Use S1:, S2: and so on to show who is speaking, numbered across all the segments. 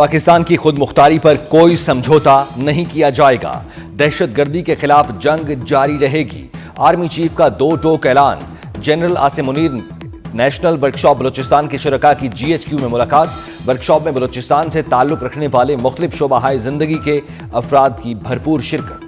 S1: پاکستان کی خود مختاری پر کوئی سمجھوتا نہیں کیا جائے گا، دہشت گردی کے خلاف جنگ جاری رہے گی۔ آرمی چیف کا دو ٹوک اعلان۔ General Asim Munir national workshop Balochistan کے شرکاء کی GHQ میں ملاقات۔ ورکشاپ میں بلوچستان سے تعلق رکھنے والے مختلف شعبہ زندگی کے افراد کی بھرپور شرکت۔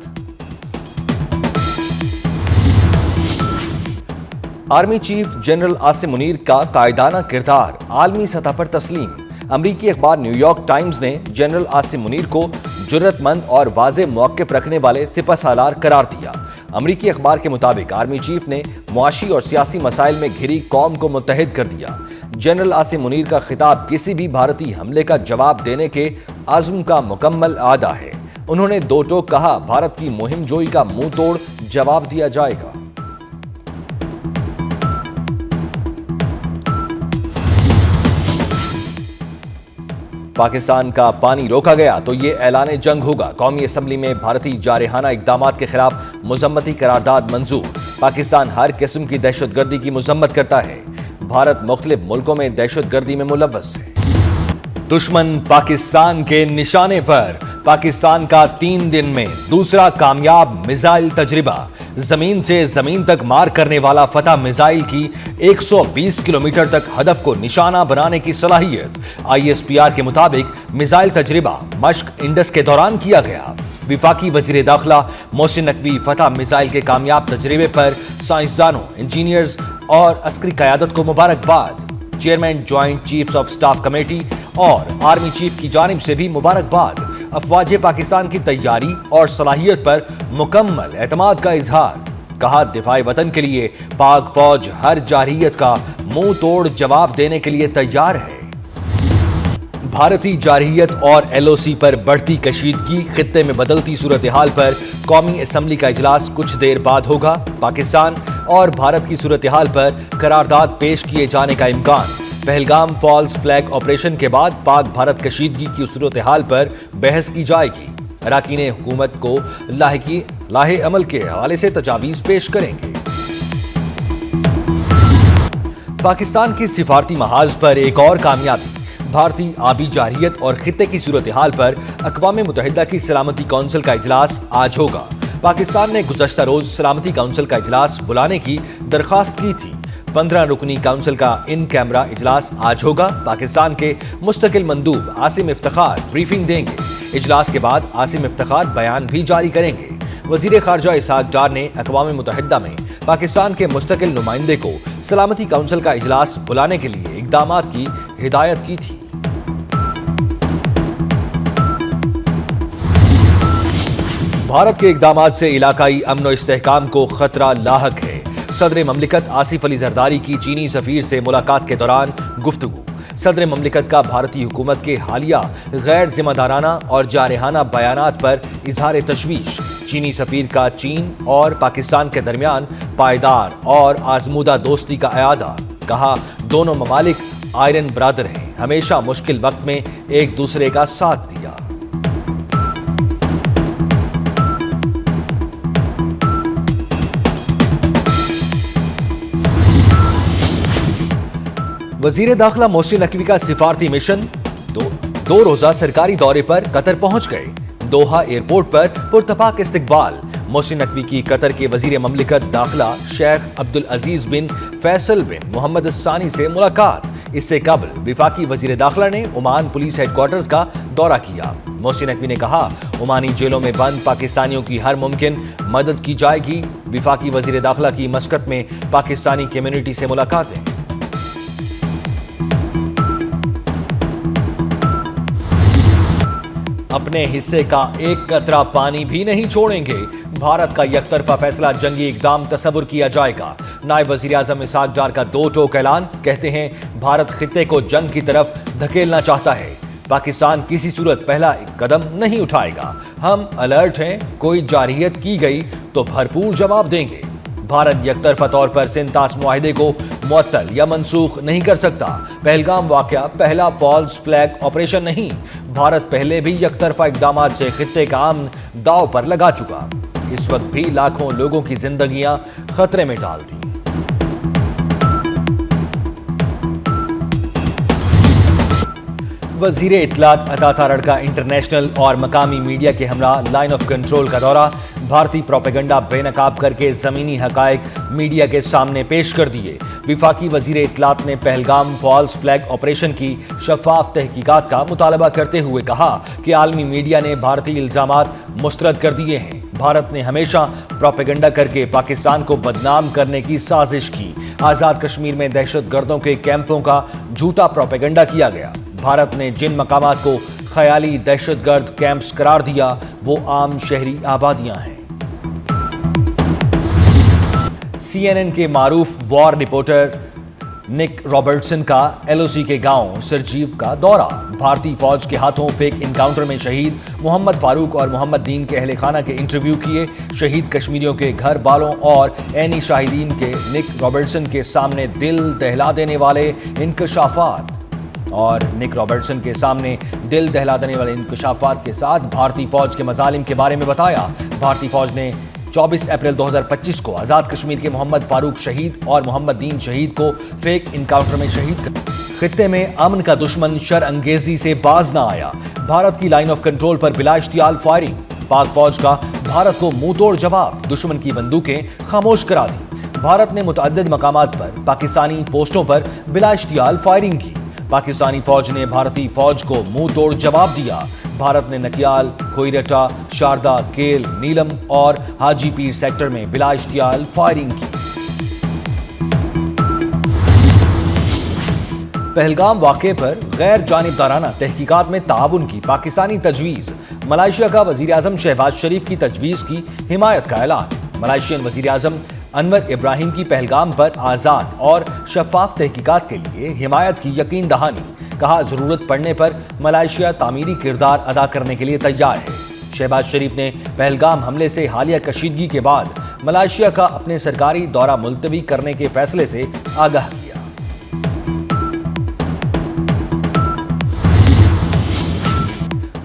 S1: Army chief general Asim Munir کا قائدانہ کردار عالمی سطح پر تسلیم۔ امریکی اخبار نیو یارک ٹائمز نے جنرل عاصم منیر کو جرأت مند اور واضح موقف رکھنے والے سپہ سالار قرار دیا۔ امریکی اخبار کے مطابق آرمی چیف نے معاشی اور سیاسی مسائل میں گھری قوم کو متحد کر دیا۔ جنرل عاصم منیر کا خطاب کسی بھی بھارتی حملے کا جواب دینے کے عزم کا مکمل اعادہ ہے۔ انہوں نے دو ٹوک کہا، بھارت کی مہم جوئی کا منہ توڑ جواب دیا جائے گا۔ پاکستان کا پانی روکا گیا تو یہ اعلان جنگ ہوگا۔ قومی اسمبلی میں بھارتی جارحانہ اقدامات کے خلاف مذمتی قرارداد منظور۔ پاکستان ہر قسم کی دہشت گردی کی مذمت کرتا ہے۔ بھارت مختلف ملکوں میں دہشت گردی میں ملوث ہے۔ دشمن پاکستان کے نشانے پر۔ پاکستان کا 3 دن میں دوسرا کامیاب میزائل تجربہ۔ زمین سے زمین تک مار کرنے والا فتح میزائل کی 120 کلومیٹر تک ہدف کو نشانہ بنانے کی صلاحیت۔ ISPR کے مطابق میزائل تجربہ مشق انڈس کے دوران کیا گیا۔ وفاقی وزیر داخلہ محسن نقوی فتح میزائل کے کامیاب تجربے پر سائنسدانوں، انجینئرز اور عسکری قیادت کو مبارکباد۔ Chairman joint chiefs of staff committee اور آرمی چیف کی جانب سے بھی مبارکباد۔ افواج پاکستان کی تیاری اور صلاحیت پر مکمل اعتماد کا اظہار۔ کہا، دفاع وطن کے لیے پاک فوج ہر جارحیت کا منہ توڑ جواب دینے کے لیے تیار ہے۔ بھارتی جارحیت اور LOC پر بڑھتی کشیدگی، خطے میں بدلتی صورتحال پر قومی اسمبلی کا اجلاس کچھ دیر بعد ہوگا۔ پاکستان اور بھارت کی صورتحال پر قرارداد پیش کیے جانے کا امکان۔ پہلگام فالز فلیگ آپریشن کے بعد پاک بھارت کشیدگی کی صورتحال پر بحث کی جائے گی۔ اراکین حکومت کو لاہے عمل کے حوالے سے تجاویز پیش کریں گے۔ پاکستان کی سفارتی محاذ پر ایک اور کامیابی۔ بھارتی آبی جارحیت اور خطے کی صورتحال پر اقوام متحدہ کی سلامتی کونسل کا اجلاس آج ہوگا۔ پاکستان نے گزشتہ روز سلامتی کونسل کا اجلاس بلانے کی درخواست کی تھی۔ 15 رکنی کونسل کا ان کیمرہ اجلاس آج ہوگا۔ پاکستان کے مستقل مندوب عاصم افتخار بریفنگ دیں گے۔ اجلاس کے بعد عاصم افتخار بیان بھی جاری کریں گے۔ وزیر خارجہ اسحاق ڈار نے اقوام متحدہ میں پاکستان کے مستقل نمائندے کو سلامتی کونسل کا اجلاس بلانے کے لیے اقدامات کی ہدایت کی تھی۔ بھارت کے اقدامات سے علاقائی امن و استحکام کو خطرہ لاحق ہے۔ صدر مملکت آصف علی زرداری کی چینی سفیر سے ملاقات کے دوران گفتگو۔ صدر مملکت کا بھارتی حکومت کے حالیہ غیر ذمہ دارانہ اور جارحانہ بیانات پر اظہار تشویش۔ چینی سفیر کا چین اور پاکستان کے درمیان پائیدار اور آزمودہ دوستی کا اعادہ۔ کہا، دونوں ممالک آئرن برادر ہیں، ہمیشہ مشکل وقت میں ایک دوسرے کا ساتھ دیا۔ وزیر داخلہ محسن نقوی کا سفارتی مشن دو روزہ سرکاری دورے پر قطر پہنچ گئے۔ دوحہ ایئرپورٹ پر پرتپاک استقبال۔ محسن نقوی کی قطر کے وزیر مملکت داخلہ شیخ عبدالعزیز بن فیصل بن محمد الثانی سے ملاقات۔ اس سے قبل وفاقی وزیر داخلہ نے عمان پولیس ہیڈ کوارٹرز کا دورہ کیا۔ محسن نقوی نے کہا، عمانی جیلوں میں بند پاکستانیوں کی ہر ممکن مدد کی جائے گی۔ وفاقی وزیر داخلہ کی مسقط میں پاکستانی کمیونٹی سے ملاقاتیں۔ اپنے حصے کا ایک قطرہ پانی بھی نہیں چھوڑیں گے۔ بھارت کا یک طرفہ فیصلہ جنگی اقدام تصور کیا جائے گا۔ نائب وزیر اعظم اسحاق ڈار کا دو ٹوک اعلان۔ کہتے ہیں، بھارت خطے کو جنگ کی طرف دھکیلنا چاہتا ہے۔ پاکستان کسی صورت پہلا قدم نہیں اٹھائے گا۔ ہم الرٹ ہیں، کوئی جارحیت کی گئی تو بھرپور جواب دیں گے۔ بھارت یک طرفہ طور پر سنتاس معاہدے کو معطل یا منسوخ نہیں کر سکتا۔ پہلگام واقعہ پہلا فالز فلیگ آپریشن نہیں۔ بھارت پہلے بھی یک طرفہ اقدامات سے خطے کا امن داؤ پر لگا چکا۔ اس وقت بھی لاکھوں لوگوں کی زندگیاں خطرے میں ڈال دیں۔ वजीर इत्तलात अता तारड़ का इंटरनेशनल और मकामी मीडिया के हमरा लाइन ऑफ कंट्रोल का दौरा। भारतीय प्रोपेगेंडा बेनकाब करके ज़मीनी हकायक मीडिया के सामने पेश कर दिए। विफाकी वजीर इत्तलात ने पहलगाम फॉल्स फ्लैग ऑपरेशन की शफाफ तहकीकात का मुतालबा करते हुए कहा कि आलमी मीडिया ने भारतीय इल्जामात मुस्तरद कर दिए हैं। भारत ने हमेशा प्रोपेगेंडा करके पाकिस्तान को बदनाम करने की साजिश की। आज़ाद कश्मीर में दहशतगर्दों के कैंपों का झूठा प्रोपेगेंडा किया गया। भारत ने जिन मकामात को ख्याली दहशतगर्द कैंप्स करार दिया वो आम शहरी आबादियां हैं। CNN के मारूफ वॉर रिपोर्टर निक रॉबर्टसन का LOC के गांव सरजीव का दौरा। भारतीय फौज के हाथों फेक इनकाउंटर में शहीद मोहम्मद फारूक और मोहम्मद दीन के अहले खाना के इंटरव्यू किए। शहीद कश्मीरियों के घर वालों और ऐनी शाहिदीन के निक रॉबर्टसन के सामने दिल दहला देने वाले इंकशाफात के साथ भारतीय फौज के मजालिम के बारे में बताया। भारतीय फौज ने 24 अप्रैल 2025 को आज़ाद कश्मीर के मोहम्मद फारूक शहीद और मोहम्मद दीन शहीद को फेक इनकाउंटर में शहीद कर खित्ते में अमन का दुश्मन शर अंगेजी से बाज ना आया। भारत की लाइन ऑफ कंट्रोल पर बिला इश्तियाल फायरिंग। पाक फौज का भारत को मुंह तोड़ जवाब। दुश्मन की बंदूकें खामोश करा दी। भारत ने मुतअद्दिद मकामात पर पाकिस्तानी पोस्टों पर बिला इश्तियाल फायरिंग की। पाकिस्तानी फौज ने भारतीय फौज को मुंह तोड़ जवाब दिया। भारत ने नकियाल, खोईरटा, शारदा, केल, नीलम और हाजीपीर सेक्टर में बिला इश्तियाल फायरिंग की। पहलगाम वाक़े पर गैर जानिबदाराना तहकीकात में ताउन की पाकिस्तानी तजवीज़। मलेशिया का वज़ीर आज़म शहबाज शरीफ की तजवीज़ की हिमायत का ऐलान। मलेशियन वज़ीर आज़म अनवर इब्राहिम की पहलगाम पर आज़ाद और शफाफ तहकीकात के लिए हिमायत की यकीन दहानी। कहा ज़रूरत पड़ने पर मलेशिया तामीरी किरदार अदा करने के लिए तैयार है। शहबाज शरीफ ने पहलगाम हमले से हालिया कशीदगी के बाद मलेशिया का अपने सरकारी दौरा मुलतवी करने के फैसले से आगाह किया।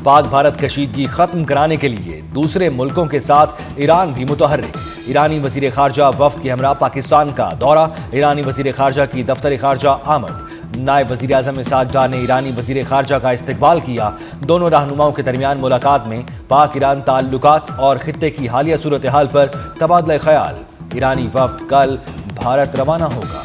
S1: पाक भारत कशीदगी खत्म कराने के लिए दूसरे मुल्कों के साथ ईरान भी मुतहर्रिक। ईरानी वजीर खारजा वफ्द के हमरा पाकिस्तान का दौरा। ईरानी वजीर खारजा की दफ्तर खारजा आमद। नायब वजीर आज़म इसहाक डार ने ईरानी वजीर खारजा का इस्तकबाल किया। दोनों रहनुमाओं के दरमियान मुलाकात में पाक ईरान ताल्लुकात और खित्ते की हालिया सूरत हाल पर तबादला ख्याल। ईरानी वफ्द कल भारत रवाना होगा।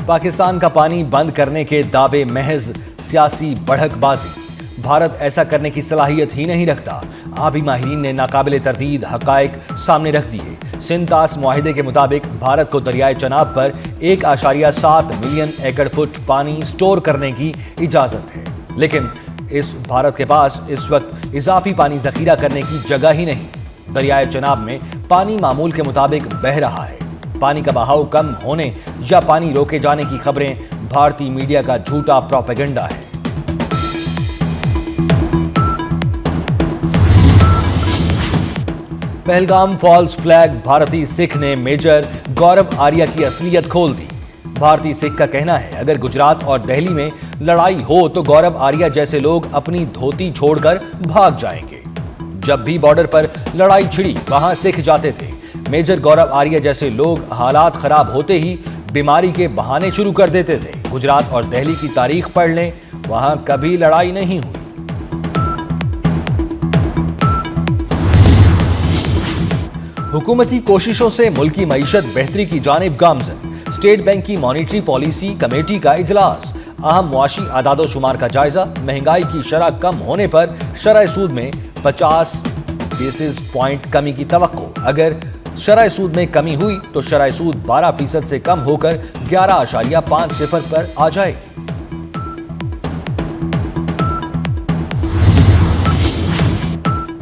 S1: पाकिस्तान का पानी बंद करने के दावे महज सियासी बढ़कबाजी। भारत ऐसा करने की सलाहियत ही नहीं रखता। आबी माहिरीन ने नाकाबिले तरदीद हकायक सामने रख दिए। सिंतास मुआहिदे के मुताबिक भारत को दरियाए चनाब पर 1.7 मिलियन एकड़ फुट पानी स्टोर करने की इजाजत है, लेकिन इस भारत के पास इस वक्त इजाफी पानी जखीरा करने की जगह ही नहीं। दरियाए चनाब में पानी मामूल के मुताबिक बह रहा है। पानी का बहाव कम होने या पानी रोके जाने की खबरें भारतीय मीडिया का झूठा प्रोपेगेंडा है। पहलगाम फॉल्स फ्लैग भारतीय सिख ने मेजर गौरव आर्या की असलियत खोल दी। भारतीय सिख का कहना है अगर गुजरात और दिल्ली में लड़ाई हो तो गौरव आर्या जैसे लोग अपनी धोती छोड़कर भाग जाएंगे। जब भी बॉर्डर पर लड़ाई छिड़ी वहां सिख जाते थे। मेजर गौरव आर्या जैसे लोग हालात खराब होते ही बीमारी के बहाने शुरू कर देते थे। गुजरात और दिल्ली की तारीख पढ़ लें, वहां कभी लड़ाई नहीं हुई। हुकूमती कोशिशों से मुल्की मईशत बेहतरी की जानिब गामजन। स्टेट बैंक की मॉनिटरी पॉलिसी कमेटी का इजलास। अहम मुआशी आदादोशुमार का जायजा। महंगाई की शरह कम होने पर शरह सूद में 50 बेसिस पॉइंट कमी की तवक्को। अगर शरह सूद में कमी हुई तो शरह सूद 12% से कम होकर 11.50 पर आ जाएगी।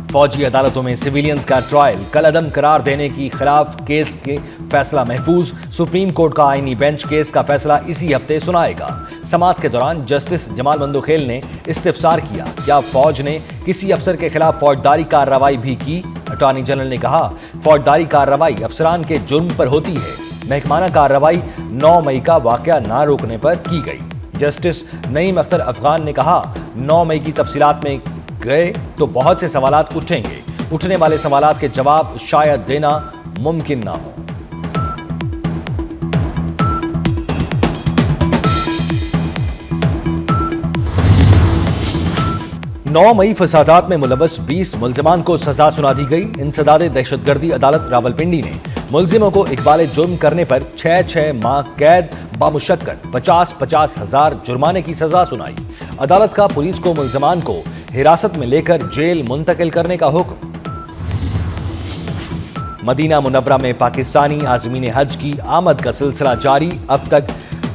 S1: फौजी अदालतों में सिविलियंस का ट्रायल कल अदम करार देने की खिलाफ केस के फैसला महफूज। सुप्रीम कोर्ट का आईनी बेंच केस का फैसला इसी हफ्ते सुनाएगा। समाअत के दौरान जस्टिस जमाल मंदोखेल ने इस्तिफसार किया, क्या फौज ने किसी अफसर के खिलाफ फौजदारी कार्रवाई भी की। अटॉर्नी जनरल ने कहा फौजदारी कार्रवाई अफसरान के जुर्म पर होती है। महकमाना कार्रवाई 9 मई का वाकया ना रोकने पर की गई। जस्टिस नईम अख्तर अफगान ने कहा 9 मई की तफसीलात में गए तो बहुत से सवालात उठेंगे। उठने वाले सवालात के जवाब शायद देना मुमकिन ना हो। 9 मई फसादात में मुलव्वस 20 मुल्जिमान को सजा सुना दी गई। इंसदाद दहशतगर्दी अदालत रावलपिंडी ने मुल्जिमों को इकबाल जुर्म करने पर 6 माह कैद बामुशक्कत 50-50 हजार जुर्माने की सजा सुनाई। अदालत का पुलिस को मुल्जिमान को हिरासत में लेकर जेल मुंतकिल करने का हुक्म। मदीना मुनव्वरा में पाकिस्तानी आज़मीन हज की आमद का सिलसिला जारी। अब तक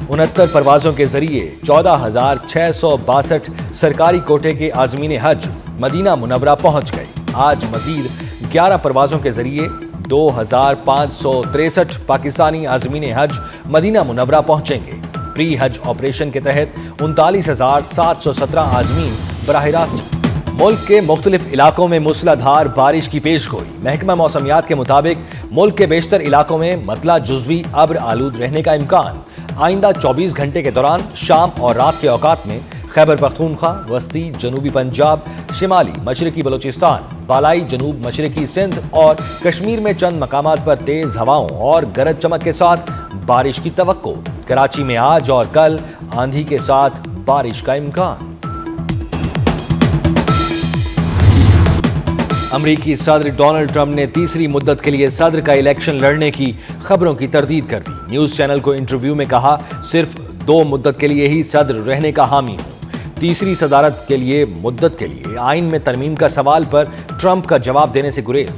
S1: 69 परवाजों के जरिए 14,662 सरकारी कोटे के आज़मीन हज मदीना मुनव्वरा पहुंच गए। आज मजीद 11 परवाजों के जरिए 2,563 पाकिस्तानी आज़मीन हज मदीना मुनव्वरा पहुंचेंगे। प्री हज ऑपरेशन के तहत 39,717 आज़मीन बराह रास्त। मुल्क के मुख्तलिफ इलाकों में मूसलाधार बारिश की पेशगोई। महकमा मौसमियात के मुताबिक मुल्क के बेशतर इलाकों में मतला जुज़वी अब्र आलूद रहने का इम्कान। आइंदा 24 घंटे के दौरान शाम और रात के औकात में खैबर पख्तूनख्वा, वस्ती जनूबी पंजाब, शिमाली मशरकी बलूचिस्तान, बालाई जनूब मशरकी सिंध और कश्मीर में चंद मकामात पर तेज हवाओं और गरज चमक के साथ बारिश की तवक्को। कराची में आज और कल आंधी के साथ बारिश का इम्कान। अमरीकी सदर डोनाल्ड ट्रंप ने तीसरी मुद्दत के लिए सदर का इलेक्शन लड़ने की खबरों की तरदीद कर दी। न्यूज चैनल को इंटरव्यू में कहा, सिर्फ 2 मुद्दत के लिए ही सदर रहने का हामी हूं। तीसरी सदारत के लिए मुद्दत के लिए आइन में तरमीम का सवाल पर ट्रंप का जवाब देने से गुरेज।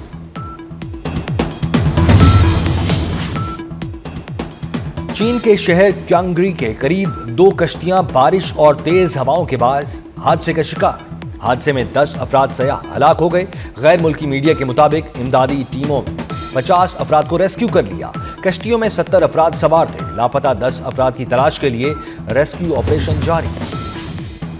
S1: चीन के शहर क्यांगरी के करीब 2 कश्तियां बारिश और तेज हवाओं के बाद हादसे का शिकार। हादसे में 10 अफराद सयाह हलाक हो गए। गैर मुल्की मीडिया के मुताबिक इमदादी टीमों में 50 अफराद को रेस्क्यू कर लिया। कश्तियों में 70 अफराद सवार थे। लापता 10 अफराद की तलाश के लिए रेस्क्यू ऑपरेशन जारी।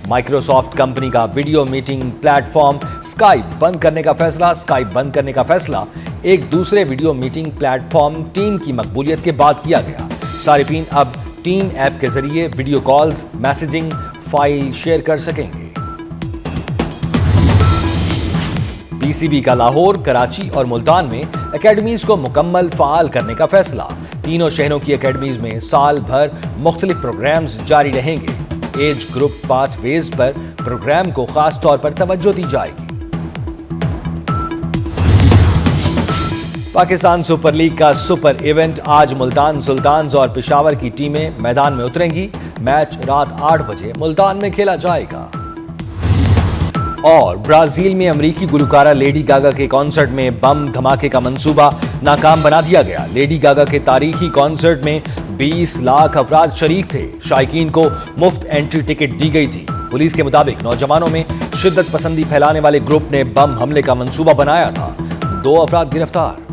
S1: माइक्रोसॉफ्ट कंपनी का वीडियो मीटिंग प्लेटफॉर्म स्काइप बंद करने का फैसला। स्काइप बंद करने का फैसला एक दूसरे वीडियो मीटिंग प्लेटफॉर्म टीम की मकबूलियत के बाद किया गया। सारिफीन अब टीम ऐप के जरिए video calls, messaging, file share कर सकेंगे। पीसीबी का लाहौर, कराची और मुल्तान में एकेडमीज को मुकम्मल फाल करने का फैसला। तीनों शहरों की एकेडमीज में साल भर मुख्तलिफ प्रोग्राम्स जारी रहेंगे। एज ग्रुप पाथवेज पर प्रोग्राम को खास तौर पर तवज्जो दी जाएगी। पाकिस्तान सुपर लीग का सुपर इवेंट आज मुल्तान सुल्तान्स और पेशावर की टीमें मैदान में उतरेंगी। मैच रात 8 बजे मुल्तान में खेला जाएगा। और ब्राजील में अमेरिकी गुलकारा लेडी गागा के कॉन्सर्ट में बम धमाके का मंसूबा नाकाम बना दिया गया। लेडी गागा के तारीखी कॉन्सर्ट में 20 लाख अफराद शरीक थे। शायकीन को मुफ्त एंट्री टिकट दी गई थी। पुलिस के मुताबिक नौजवानों में शिद्दत पसंदी फैलाने वाले ग्रुप ने बम हमले का मंसूबा बनाया था। 2 अफराद गिरफ्तार।